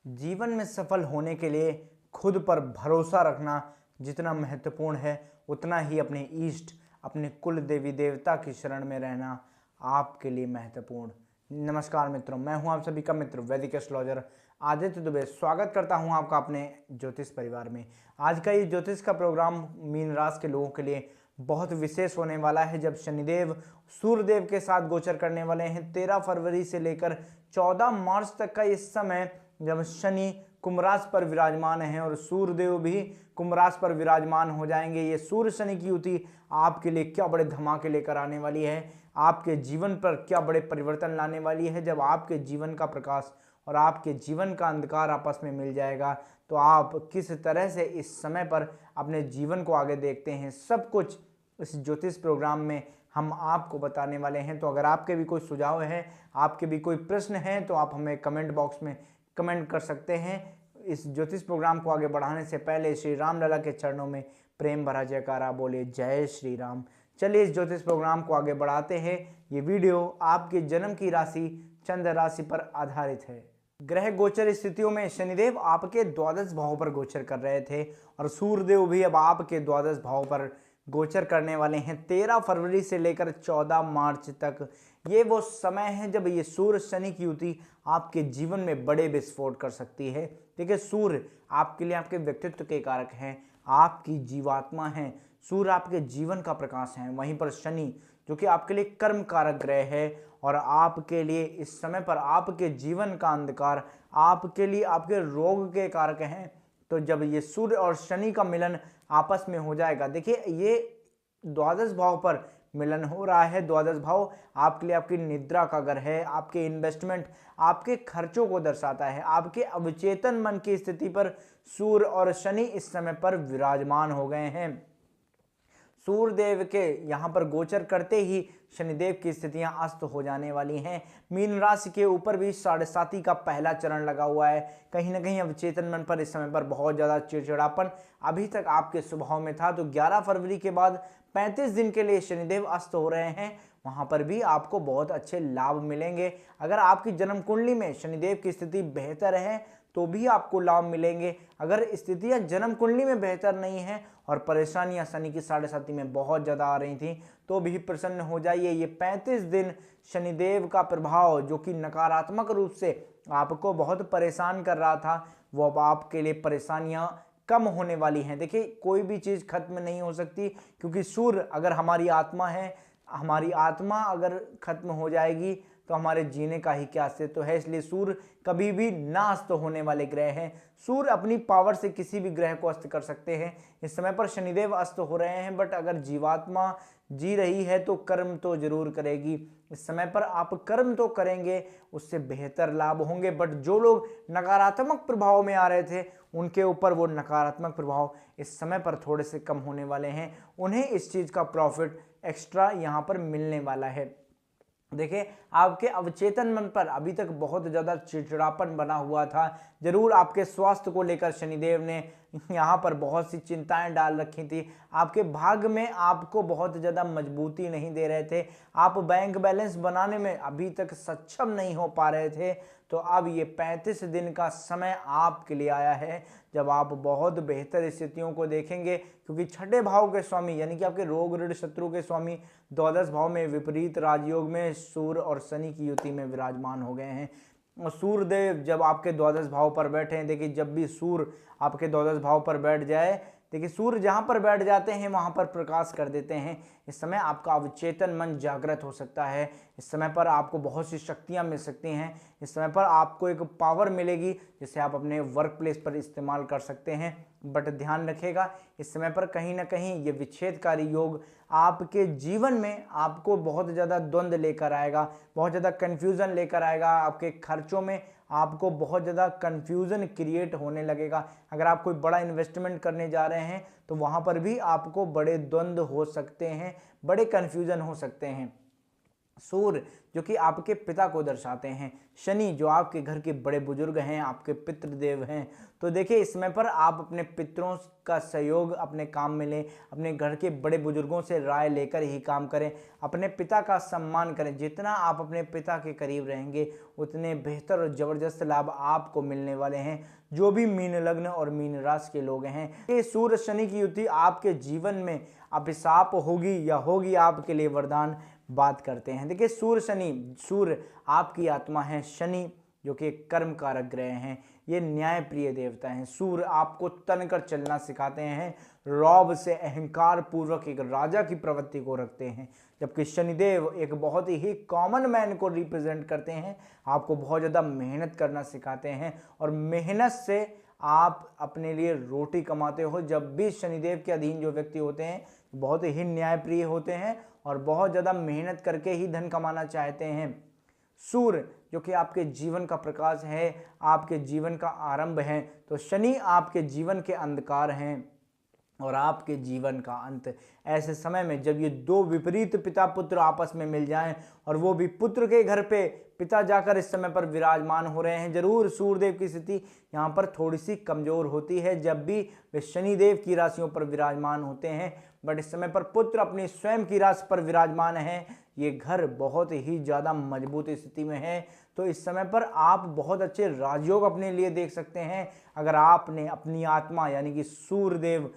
जीवन में सफल होने के लिए खुद पर भरोसा रखना जितना महत्वपूर्ण है, उतना ही अपने इष्ट, अपने कुल देवी देवता की शरण में रहना आपके लिए महत्वपूर्ण। नमस्कार मित्रों, मैं हूं आप सभी का मित्र वैदिक एस्ट्रोलॉजर आदित्य दुबे। स्वागत करता हूं आपका अपने ज्योतिष परिवार में। आज का ये ज्योतिष का प्रोग्राम मीन राशि के लोगों के लिए बहुत विशेष होने वाला है, जब शनिदेव सूर्यदेव के साथ गोचर करने वाले हैं। 13 फरवरी से लेकर 14 मार्च तक का इस समय, जब शनि कुंभ राशि पर विराजमान है और सूर्यदेव भी कुंभ राशि पर विराजमान हो जाएंगे। ये सूर्य शनि की युति आपके लिए क्या बड़े धमाके लेकर आने वाली है, आपके जीवन पर क्या बड़े परिवर्तन लाने वाली है। जब आपके जीवन का प्रकाश और आपके जीवन का अंधकार आपस में मिल जाएगा, तो आप किस तरह से इस समय पर अपने जीवन को आगे देखते हैं, सब कुछ इस ज्योतिष प्रोग्राम में हम आपको बताने वाले हैं। तो अगर आपके भी कोई सुझाव है, आपके भी कोई प्रश्न हैं, तो आप हमें कमेंट बॉक्स में कमेंट कर सकते हैं। इस ज्योतिष प्रोग्राम को आगे बढ़ाने से पहले श्री राम लला के चरणों में प्रेम भरा जयकारा बोले, जय श्री राम। चलिए इस ज्योतिष प्रोग्राम को आगे बढ़ाते हैं। ये वीडियो आपके जन्म की राशि चंद्र राशि पर आधारित है। ग्रह गोचर स्थितियों में शनिदेव आपके द्वादश भाव पर गोचर कर रहे थे और सूर्यदेव भी अब आपके द्वादश भाव पर गोचर करने वाले हैं 13 फरवरी से लेकर 14 मार्च तक। ये वो समय है जब ये सूर्य शनि की युति आपके जीवन में बड़े विस्फोट कर सकती है। देखिए, सूर्य आपके लिए आपके व्यक्तित्व के कारक हैं, आपकी जीवात्मा है। सूर्य आपके जीवन का प्रकाश है। वहीं पर शनि जो कि आपके लिए कर्म कारक ग्रह है और आपके लिए इस समय पर आपके जीवन का अंधकार, आपके लिए आपके रोग के कारक हैं। तो जब ये सूर्य और शनि का मिलन आपस में हो जाएगा, देखिए ये द्वादश भाव पर मिलन हो रहा है। द्वादश भाव आपके लिए आपकी निद्रा का घर है, आपके इन्वेस्टमेंट, आपके खर्चों को दर्शाता है। आपके अवचेतन मन की स्थिति पर सूर्य और शनि इस समय पर विराजमान हो गए हैं। सूर्यदेव के यहाँ पर गोचर करते ही शनिदेव की स्थितियां अस्त हो जाने वाली हैं। मीन राशि के ऊपर भी 7.5 का पहला चरण लगा हुआ है। कहीं ना कहीं अवचेतन मन पर इस समय पर बहुत ज़्यादा चिड़चिड़ापन अभी तक आपके स्वभाव में था। तो 11 फरवरी के बाद 35 दिन के लिए शनिदेव अस्त हो रहे हैं। वहाँ पर भी आपको बहुत अच्छे लाभ मिलेंगे। अगर आपकी जन्म कुंडली में शनिदेव की स्थिति बेहतर है तो भी आपको लाभ मिलेंगे। अगर स्थितियां जन्म कुंडली में बेहतर नहीं हैं और परेशानियां शनि की 7.5 में बहुत ज़्यादा आ रही थी, तो भी प्रसन्न हो जाइए। ये 35 दिन शनिदेव का प्रभाव जो कि नकारात्मक रूप से आपको बहुत परेशान कर रहा था, वो अब आपके लिए परेशानियां कम होने वाली हैं। देखिए, कोई भी चीज़ खत्म नहीं हो सकती, क्योंकि सूर्य अगर हमारी आत्मा है, हमारी आत्मा अगर खत्म हो जाएगी तो हमारे जीने का ही क्या अस्तित्व है। इसलिए सूर्य कभी भी ना अस्त होने वाले ग्रह हैं। सूर्य अपनी पावर से किसी भी ग्रह को अस्त कर सकते हैं। इस समय पर शनिदेव अस्त हो रहे हैं, बट अगर जीवात्मा जी रही है तो कर्म तो जरूर करेगी। इस समय पर आप कर्म तो करेंगे, उससे बेहतर लाभ होंगे। बट जो लोग नकारात्मक प्रभाव में आ रहे थे, उनके ऊपर वो नकारात्मक प्रभाव इस समय पर थोड़े से कम होने वाले हैं। उन्हें इस चीज़ का प्रॉफिट एक्स्ट्रा यहाँ पर मिलने वाला है। देखिए, आपके अवचेतन मन पर अभी तक बहुत ज़्यादा चिड़चिड़ापन बना हुआ था। जरूर आपके स्वास्थ्य को लेकर शनिदेव ने यहाँ पर बहुत सी चिंताएं डाल रखी थी। आपके भाग्य में आपको बहुत ज़्यादा मजबूती नहीं दे रहे थे। आप बैंक बैलेंस बनाने में अभी तक सक्षम नहीं हो पा रहे थे। तो अब ये 35 दिन का समय आपके लिए आया है जब आप बहुत बेहतर स्थितियों को देखेंगे, क्योंकि छठे भाव के स्वामी यानी कि आपके रोग ऋण शत्रु के स्वामी द्वादश भाव में विपरीत राजयोग में सूर्य और शनि की युति में विराजमान हो गए हैं। और सूर्यदेव जब आपके द्वादश भाव पर बैठे हैं, देखिए जब भी सूर्य आपके द्वादश भाव पर बैठ जाए, देखिए सूर्य जहाँ पर बैठ जाते हैं वहाँ पर प्रकाश कर देते हैं। इस समय आपका अवचेतन मन जागृत हो सकता है। इस समय पर आपको बहुत सी शक्तियाँ मिल सकती हैं। इस समय पर आपको एक पावर मिलेगी जिसे आप अपने वर्क प्लेस पर इस्तेमाल कर सकते हैं। बट ध्यान रखिएगा, इस समय पर कहीं ना कहीं ये विच्छेदकारी योग आपके जीवन में आपको बहुत ज़्यादा द्वंद्व लेकर आएगा, बहुत ज़्यादा कन्फ्यूज़न लेकर आएगा। आपके खर्चों में आपको बहुत ज़्यादा कन्फ्यूज़न क्रिएट होने लगेगा। अगर आप कोई बड़ा इन्वेस्टमेंट करने जा रहे हैं तो वहाँ पर भी आपको बड़े द्वंद्व हो सकते हैं, बड़े कन्फ्यूज़न हो सकते हैं। सूर्य जो कि आपके पिता को दर्शाते हैं, शनि जो आपके घर के बड़े बुजुर्ग हैं, आपके पितृदेव हैं। तो देखिए इस समय पर आप अपने पितरों का सहयोग अपने काम में लें, अपने घर के बड़े बुजुर्गों से राय लेकर ही काम करें, अपने पिता का सम्मान करें। जितना आप अपने पिता के करीब रहेंगे उतने बेहतर और ज़बरदस्त लाभ आपको मिलने वाले हैं। जो भी मीन लग्न और मीन राशि के लोग हैं, ये सूर्य शनि की युति आपके जीवन में अभिशाप होगी या होगी आपके लिए वरदान बात करते हैं। देखिए सूर्य आपकी आत्मा है, शनि जो कि कर्म कारक ग्रह हैं, ये न्याय प्रिय देवता हैं। सूर्य आपको तनकर चलना सिखाते हैं, रौब से अहंकार पूर्वक एक राजा की प्रवृत्ति को रखते हैं, जबकि शनिदेव एक बहुत ही कॉमन मैन को रिप्रेजेंट करते हैं, आपको बहुत ज़्यादा मेहनत करना सिखाते हैं और मेहनत से आप अपने लिए रोटी कमाते हो। जब भी शनिदेव के अधीन जो व्यक्ति होते हैं बहुत ही न्यायप्रिय होते हैं और बहुत ज़्यादा मेहनत करके ही धन कमाना चाहते हैं। सूर्य जो कि आपके जीवन का प्रकाश है, आपके जीवन का आरंभ है, तो शनि आपके जीवन के अंधकार हैं और आपके जीवन का अंत। ऐसे समय में जब ये दो विपरीत पिता पुत्र आपस में मिल जाएं और वो भी पुत्र के घर पे पिता जाकर इस समय पर विराजमान हो रहे हैं, जरूर सूर्यदेव की स्थिति यहाँ पर थोड़ी सी कमजोर होती है जब भी वे शनिदेव की राशियों पर विराजमान होते हैं। बट इस समय पर पुत्र अपनी स्वयं की राशि पर विराजमान है, ये घर बहुत ही ज़्यादा मजबूत स्थिति में है। तो इस समय पर आप बहुत अच्छे राजयोग अपने लिए देख सकते हैं अगर आपने अपनी आत्मा यानी कि सूर्यदेव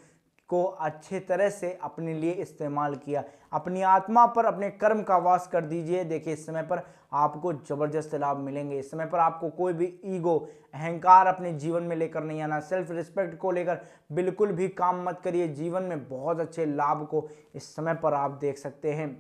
को अच्छे तरह से अपने लिए इस्तेमाल किया। अपनी आत्मा पर अपने कर्म का वास कर दीजिए। देखिए इस समय पर आपको जबरदस्त लाभ मिलेंगे। इस समय पर आपको कोई भी ईगो अहंकार अपने जीवन में लेकर नहीं आना। सेल्फ रिस्पेक्ट को लेकर बिल्कुल भी काम मत करिए। जीवन में बहुत अच्छे लाभ को इस समय पर आप देख सकते हैं।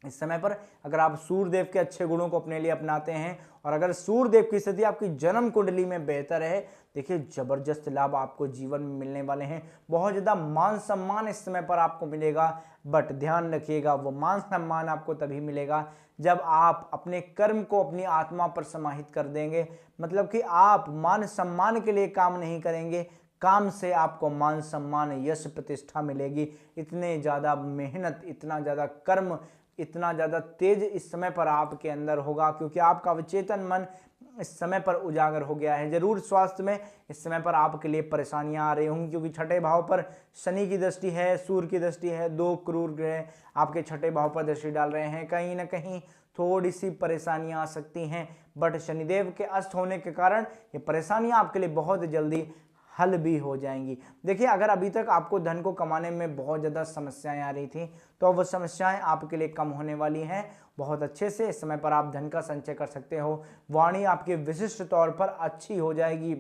इस समय पर अगर आप सूर्यदेव के अच्छे गुणों को अपने लिए अपनाते हैं और अगर सूर्यदेव की स्थिति आपकी जन्म कुंडली में बेहतर है, देखिए जबरदस्त लाभ आपको जीवन में मिलने वाले हैं। बहुत ज़्यादा मान सम्मान इस समय पर आपको मिलेगा, बट ध्यान रखिएगा वो मान सम्मान आपको तभी मिलेगा जब आप अपने कर्म को अपनी आत्मा पर समाहित कर देंगे। मतलब कि आप मान सम्मान के लिए काम नहीं करेंगे, काम से आपको मान सम्मान यश प्रतिष्ठा मिलेगी। इतने ज़्यादा मेहनत, इतना ज़्यादा कर्म, इतना ज़्यादा तेज इस समय पर आपके अंदर होगा क्योंकि आपका अवचेतन मन इस समय पर उजागर हो गया है। जरूर स्वास्थ्य में इस समय पर आपके लिए परेशानियां आ रही होंगी क्योंकि छठे भाव पर शनि की दृष्टि है, सूर्य की दृष्टि है, दो क्रूर ग्रह आपके छठे भाव पर दृष्टि डाल रहे हैं। कहीं ना कहीं थोड़ी सी परेशानियां आ सकती हैं, बट शनिदेव के अस्त होने के कारण ये परेशानियां आपके लिए बहुत जल्दी हल भी हो जाएंगी। देखिए अगर अभी तक आपको धन को कमाने में बहुत ज़्यादा समस्याएं आ रही थी तो वो समस्याएं आपके लिए कम होने वाली हैं। बहुत अच्छे से इस समय पर आप धन का संचय कर सकते हो। वाणी आपके विशिष्ट तौर पर अच्छी हो जाएगी।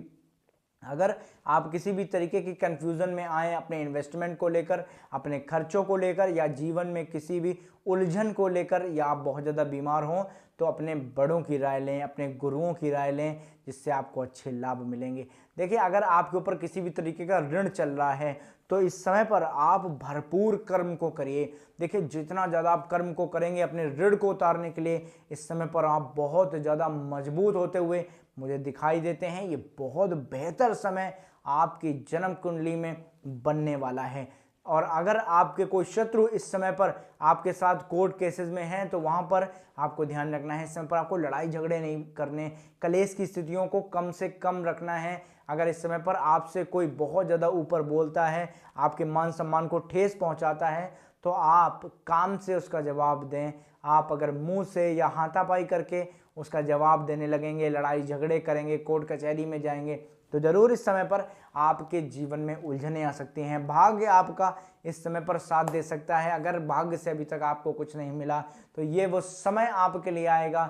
अगर आप किसी भी तरीके की कंफ्यूजन में आए अपने इन्वेस्टमेंट को लेकर, अपने खर्चों को लेकर या जीवन में किसी भी उलझन को लेकर, या आप बहुत ज़्यादा बीमार हों तो अपने बड़ों की राय लें, अपने गुरुओं की राय लें, जिससे आपको अच्छे लाभ मिलेंगे। देखिए अगर आपके ऊपर किसी भी तरीके का ऋण चल रहा है तो इस समय पर आप भरपूर कर्म को करिए। देखिए जितना ज़्यादा आप कर्म को करेंगे अपने ऋण को उतारने के लिए, इस समय पर आप बहुत ज़्यादा मजबूत होते हुए मुझे दिखाई देते हैं। ये बहुत बेहतर समय आपकी जन्म कुंडली में बनने वाला है। और अगर आपके कोई शत्रु इस समय पर आपके साथ कोर्ट केसेस में हैं तो वहाँ पर आपको ध्यान रखना है। इस समय पर आपको लड़ाई झगड़े नहीं करने, कलेश की स्थितियों को कम से कम रखना है। अगर इस समय पर आपसे कोई बहुत ज़्यादा ऊपर बोलता है, आपके मान सम्मान को ठेस पहुँचाता है, तो आप काम से उसका जवाब दें। आप अगर मुंह से या हाथापाई करके उसका जवाब देने लगेंगे, लड़ाई झगड़े करेंगे, कोर्ट कचहरी में जाएंगे, तो जरूर इस समय पर आपके जीवन में उलझनें आ सकती हैं। भाग्य आपका इस समय पर साथ दे सकता है। अगर भाग्य से अभी तक आपको कुछ नहीं मिला तो ये वो समय आपके लिए आएगा।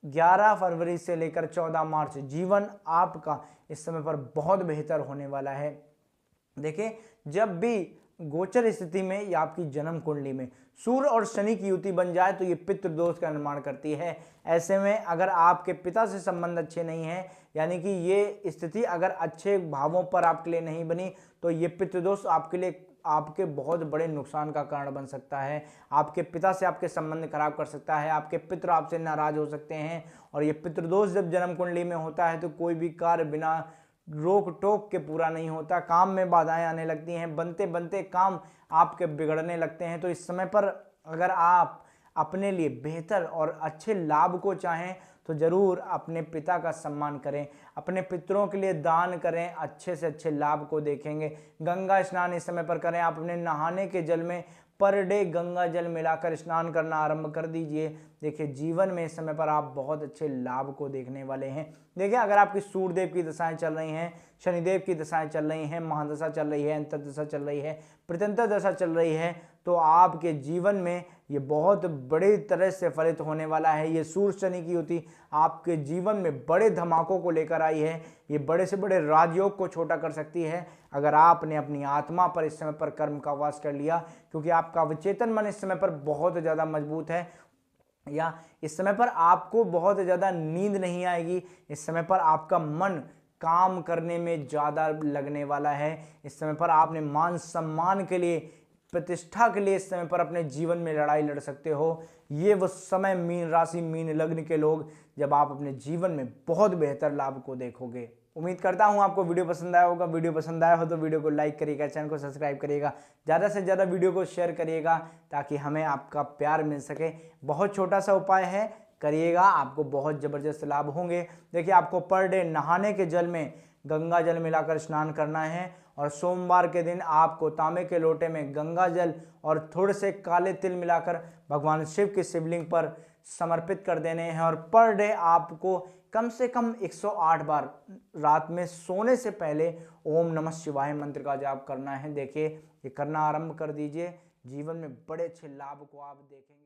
11 फरवरी से लेकर 14 मार्च जीवन आपका इस समय पर बहुत बेहतर होने वाला है। देखिए जब भी गोचर स्थिति में या आपकी जन्म कुंडली में सूर्य और शनि की युति बन जाए तो ये पितृदोष का निर्माण करती है। ऐसे में अगर आपके पिता से संबंध अच्छे नहीं हैं, यानी कि ये स्थिति अगर अच्छे भावों पर आपके लिए नहीं बनी, तो ये पितृदोष आपके लिए आपके बहुत बड़े नुकसान का कारण बन सकता है। आपके पिता से आपके संबंध खराब कर सकता है, आपके पितृ आपसे नाराज हो सकते हैं। और ये पितृदोष जब जन्म कुंडली में होता है तो कोई भी कार्य बिना रोक टोक के पूरा नहीं होता, काम में बाधाएं आने लगती हैं, बनते बनते काम आपके बिगड़ने लगते हैं। तो इस समय पर अगर आप अपने लिए बेहतर और अच्छे लाभ को चाहें तो ज़रूर अपने पिता का सम्मान करें, अपने पितरों के लिए दान करें, अच्छे से अच्छे लाभ को देखेंगे। गंगा स्नान इस समय पर करें। आप अपने नहाने के जल में पर डे गंगा जल मिलाकर स्नान करना आरंभ कर दीजिए। देखिए जीवन में इस समय पर आप बहुत अच्छे लाभ को देखने वाले हैं। देखिए अगर आपकी सूर्यदेव की दशाएं चल रही हैं, शनिदेव की दशाएं चल रही हैं, महादशा चल रही है, अंतर्दशा चल रही है, प्रत्यंतर दशा चल रही है, तो आपके जीवन में ये बहुत बड़ी तरह से फलित होने वाला है। ये सूर्य शनि की युति आपके जीवन में बड़े धमाकों को लेकर आई है। ये बड़े से बड़े राजयोग को छोटा कर सकती है अगर आपने अपनी आत्मा पर इस समय पर कर्म का वास कर लिया, क्योंकि आपका अवचेतन मन इस समय पर बहुत ज़्यादा मजबूत है। या इस समय पर आपको बहुत ज़्यादा नींद नहीं आएगी। इस समय पर आपका मन काम करने में ज़्यादा लगने वाला है। इस समय पर आपने मान सम्मान के लिए, प्रतिष्ठा के लिए इस समय पर अपने जीवन में लड़ाई लड़ सकते हो। ये वो समय मीन राशि, मीन लग्न के लोग, जब आप अपने जीवन में बहुत बेहतर लाभ को देखोगे। उम्मीद करता हूँ आपको वीडियो पसंद आया होगा। वीडियो पसंद आया हो तो वीडियो को लाइक करिएगा, चैनल को सब्सक्राइब करिएगा, ज़्यादा से ज़्यादा वीडियो को शेयर करिएगा ताकि हमें आपका प्यार मिल सके। बहुत छोटा सा उपाय है, करिएगा, आपको बहुत ज़बरदस्त लाभ होंगे। देखिए आपको पर डे नहाने के जल में गंगा जल मिलाकर स्नान करना है और सोमवार के दिन आपको तांबे के लोटे में गंगा जल और थोड़े से काले तिल मिलाकर भगवान शिव के शिवलिंग पर समर्पित कर देने हैं। और पर डे आपको कम से कम 108 बार रात में सोने से पहले ओम नमः शिवाय मंत्र का जाप करना है। देखिए ये करना आरंभ कर दीजिए, जीवन में बड़े अच्छे लाभ को आप देखेंगे।